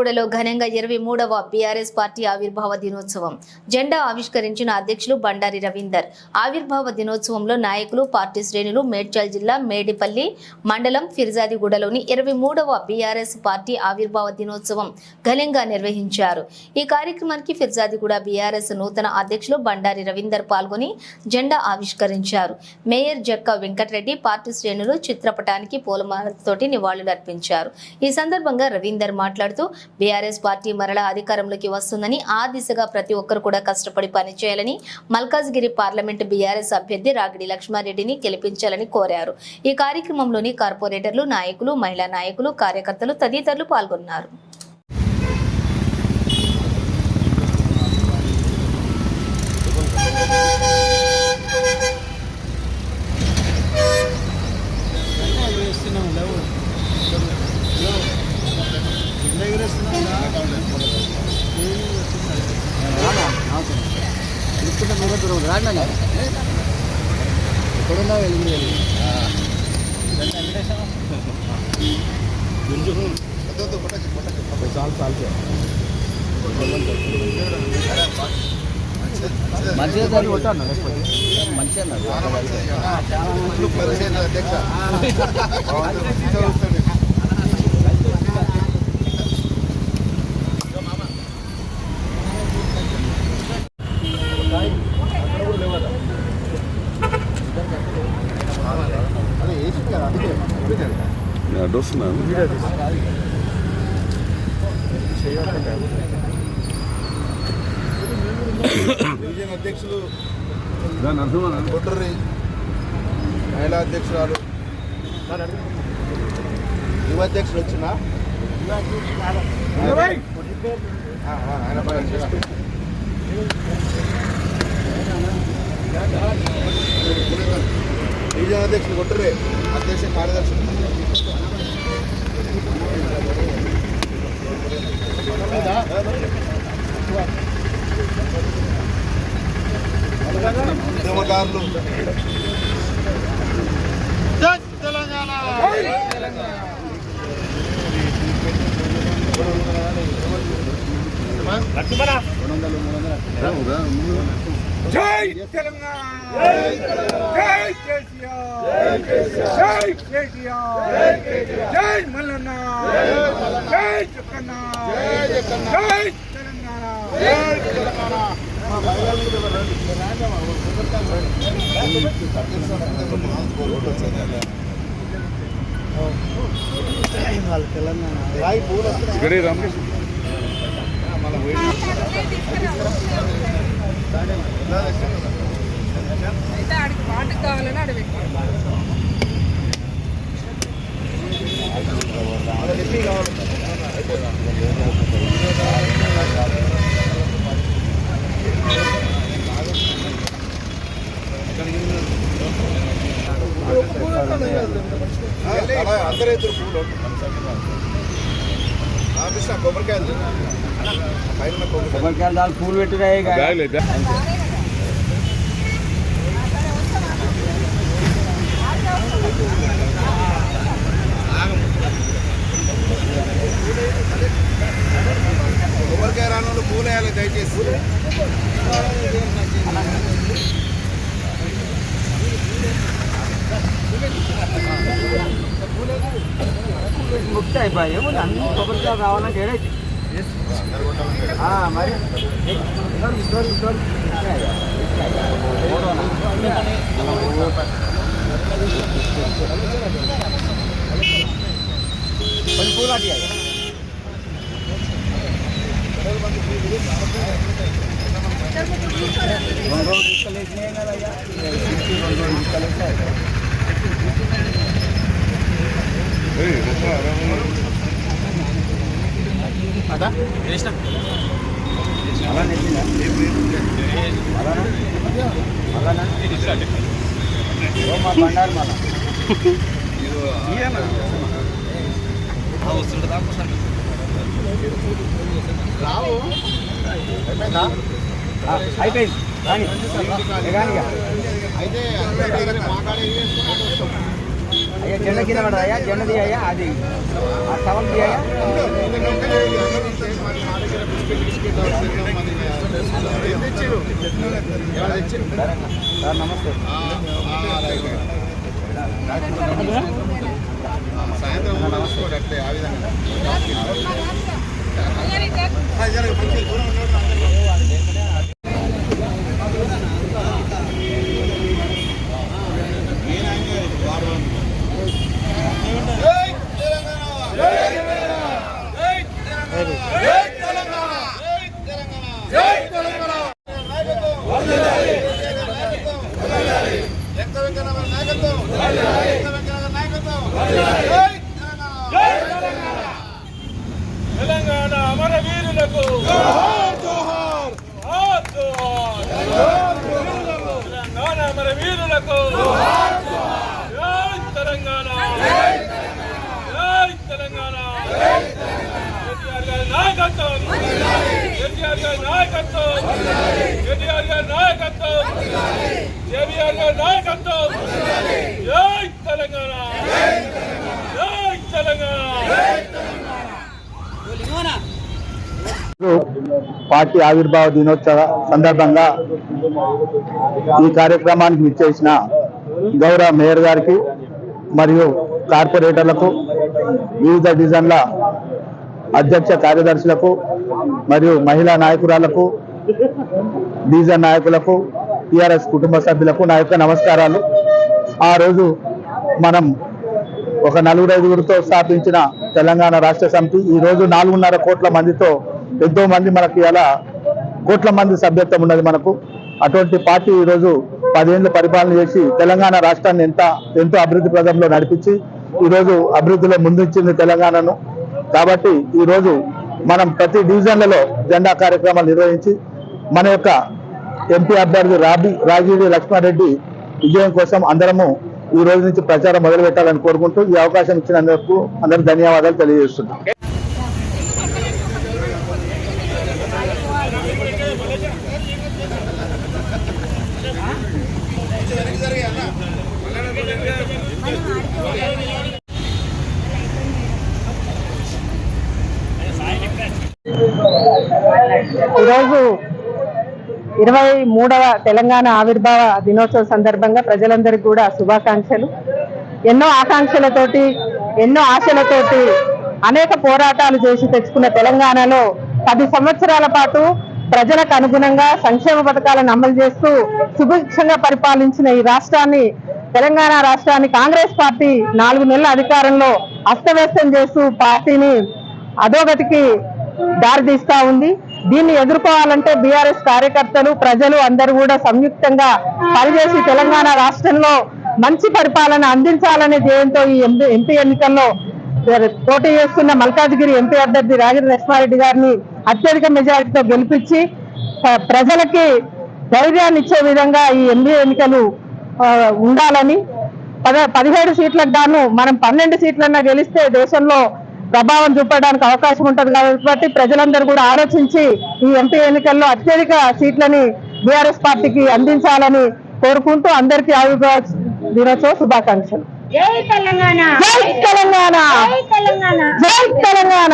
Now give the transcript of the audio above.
ఫిర్జాదిగూడలో ఘనంగా 23వ BRS party ఆవిర్భావ దినోత్సవం. జెండా ఆవిష్కరించిన అధ్యక్షులు బండారి రవీందర్. ఆవిర్భావ దినోత్సవంలో నాయకులు, పార్టీ శ్రేణులు మేడ్చల్ జిల్లా మేడిపల్లి మండలం ఫిర్జాదిగూడలోని 23వ బీఆర్ఎస్ పార్టీ ఆవిర్భావ దినోత్సవం ఘనంగా నిర్వహించారు. ఈ కార్యక్రమానికి ఫిర్జాదిగూడ బీఆర్ఎస్ నూతన అధ్యక్షులు బండారి రవీందర్ పాల్గొని జెండా ఆవిష్కరించారు. మేయర్ జక్క వెంకటరెడ్డి, పార్టీ శ్రేణులు చిత్రపటానికి పూలమాలతోటి నివాళులర్పించారు. ఈ సందర్భంగా రవీందర్ మాట్లాడుతూ బీఆర్ఎస్ పార్టీ మరలా అధికారంలోకి వస్తుందని, ఆ దిశగా ప్రతి ఒక్కరు కూడా కష్టపడి పనిచేయాలని, మల్కాజ్గిరి పార్లమెంటు బీఆర్ఎస్ అభ్యర్థి రాగిడి లక్ష్మారెడ్డిని గెలిపించాలని కోరారు. ఈ కార్యక్రమంలోని కార్పొరేటర్లు, నాయకులు, మహిళా నాయకులు, కార్యకర్తలు తదితరులు పాల్గొన్నారు. ఎక్కడున్నా వెళ్ళింది మంచిగా దాన్ని కొట్టాను మంచిగా డివిజన్ అధ్యక్షులు కొట్టర్రి, మహిళా అధ్యక్షురాలు, యువ అధ్యక్షులు వచ్చిన డివిజన్ అధ్యక్షులు కొట్టర్రి, అధ్యక్ష కార్యదర్శి ఉద్యమకారులు, తెలంగాణ జై తెలంగాణ, జై కేసీఆర్, జై కేటీఆర్, జై మల్లన్న, జై జక్కన్న, జై తెలంగాణ, జై తెలంగాణ. అయితే ఆడికి పాటకు కావాలని అడవి అందరూ ఇద్దరు పూలు కొబ్బరికాయలు పైన కొబ్బరికాయలు దాని పూలు పెట్టినాయి. కొబ్బరికాయ రాను పూలు వేయాలి దయచేసి. ముక్తి అయిపోయి అన్ని కొబ్బరికాయ రావాలంటే ఏడైతే మరి కొన్ని పూలు అడిగాయి. రెండు రోజులు తీసుకెళ్ళేసినాయి కదయ్యా, 2 రోజులు తీసుకెళ్ళేసాయి. మా బండారు మన రావు అయిపోయింది కానీ అయితే మాట్లాడే అయ్యా జెండా కింద పడదు అయ్యా, జెండది అయ్యా, అది ఆ టవల్ అయ్యా. నమస్తే. సాయంత్రం నమస్కారం అట్లే ఆ విధంగా తెలంగాణ అమరవీరులకు జోహార్ జోహార్ జోహార్ తెలంగాణ అమరవీరులకు జోహార్ జోహార్ జై తెలంగాణ జై తెలంగాణ కేటీఆర్ గారి నాయకత్వం కేటీఆర్ గారి నాయకత్వం కేటీఆర్ గారి నాయకత్వం కేటీఆర్ గారి నాయకత్వం జై తెలంగాణ జై తెలంగాణ. పార్టీ ఆవిర్భావ దినోత్సవ సందర్భంగా ఈ కార్యక్రమానికి విచ్చేసిన గౌరవ మేయర్ గారికి మరియు కార్పొరేటర్లకు, వివిధ డివిజన్ల అధ్యక్ష కార్యదర్శులకు మరియు మహిళా నాయకురాలకు, డివిజన్ నాయకులకు, టిఆర్ఎస్ కుటుంబ సభ్యులకు నా యొక్క నమస్కారాలు. ఆ రోజు మనం ఒక 4-5గురితో స్థాపించిన తెలంగాణ రాష్ట్ర సమితి ఈ రోజు 4.5 కోట్ల మందితో, ఎంతో మంది మనకి ఇలా కోట్ల మంది సభ్యత్వం ఉన్నది మనకు. అటువంటి పార్టీ ఈరోజు 10 ఏళ్ళు పరిపాలన చేసి తెలంగాణ రాష్ట్రాన్ని ఎంతో అభివృద్ధి పదంలో నడిపించి ఈరోజు అభివృద్ధిలో ముందుంచింది తెలంగాణను. కాబట్టి ఈరోజు మనం ప్రతి డివిజన్లలో జెండా కార్యక్రమాలు నిర్వహించి మన యొక్క ఎంపీ అభ్యర్థి రాజీవి లక్ష్మారెడ్డి విజయం కోసం అందరము ఈ రోజు నుంచి ప్రచారం మొదలు పెట్టాలని కోరుకుంటూ ఈ అవకాశం ఇచ్చినందుకు అందరూ ధన్యవాదాలు తెలియజేస్తున్నాం. ఈరోజు 23వ తెలంగాణ ఆవిర్భావ దినోత్సవ సందర్భంగా ప్రజలందరికీ కూడా శుభాకాంక్షలు. ఎన్నో ఆకాంక్షలతోటి, ఎన్నో ఆశలతోటి అనేక పోరాటాలు చేసి తెచ్చుకున్న తెలంగాణలో 10 సంవత్సరాల పాటు ప్రజలకు అనుగుణంగా సంక్షేమ పథకాలను అమలు చేస్తూ సుభిక్షంగా పరిపాలించిన ఈ రాష్ట్రాన్ని, తెలంగాణ రాష్ట్రాన్ని కాంగ్రెస్ పార్టీ 4 నెలల అధికారంలో అస్తవ్యస్తం చేస్తూ పార్టీని అధోగతికి దారితీస్తా ఉంది. దీన్ని ఎదుర్కోవాలంటే బీఆర్ఎస్ కార్యకర్తలు, ప్రజలు అందరూ కూడా సంయుక్తంగా పనిచేసి తెలంగాణ రాష్ట్రంలో మంచి పరిపాలన అందించాలనే ధ్యేయంతో ఈ ఎంపీ ఎన్నికల్లో పోటీ చేస్తున్న మల్కాజ్గిరి ఎంపీ అభ్యర్థి రాజీవ్ లక్ష్మారెడ్డి గారిని అత్యధిక మెజారిటీతో గెలిపించి ప్రజలకి ధైర్యాన్ని ఇచ్చే విధంగా ఈ ఎంపీ ఎన్నికలు ఉండాలని, 17 సీట్లకు గాను మనం 12 సీట్లన్నా గెలిస్తే దేశంలో ప్రభావం చూపడానికి అవకాశం ఉంటుంది. కాబట్టి ప్రజలందరూ కూడా ఆలోచించి ఈ ఎంపీ ఎన్నికల్లో అత్యధిక సీట్లని బీఆర్ఎస్ పార్టీకి అందించాలని కోరుకుంటూ అందరికీ ఆవిర్భావ దినోత్సవ శుభాకాంక్షలు. జై తెలంగాణ, జై తెలంగాణ, జై తెలంగాణ, జై తెలంగాణ.